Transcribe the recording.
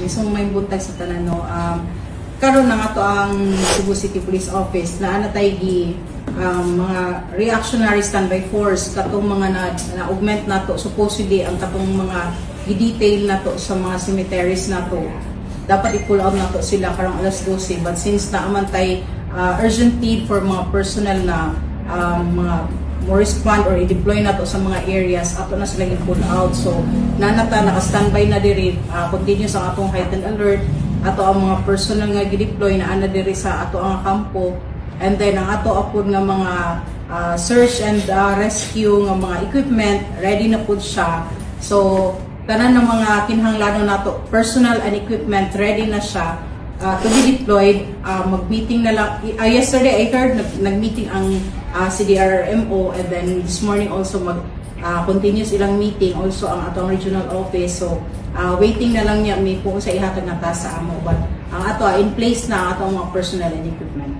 So may buntag sa tanan no. Karon na ato ang Cebu City Police Office na natay gi mga reactionary standby force katong mga na-augment nato supposedly ang katong mga gi-detail nato sa mga cemeteries nato. Dapat i-pull out nato sila karong alas 12 but since naamantay urgent need for mga personnel na mga more respond or i-deploy nato sa mga areas ato na sila i-pull out. So nanata naka-standby na diri continuous ang atong heightened alert ato ang mga personnel nga gi-deploy na ana diri sa ato ang kampo, and then ang ato apod nga mga search and rescue nga mga equipment ready na pud siya. So tanan ng mga kinahanglanon nato personal and equipment ready na siya to be deployed. Mag-meeting na lang yesterday I heard nag-meeting ang CDRMO, and then this morning also continuous ilang meeting also ang atong regional office. So waiting na lang niya may kung sa ihatag na ta sa amo, but ang ato in place na ang atong mga personnel and equipment.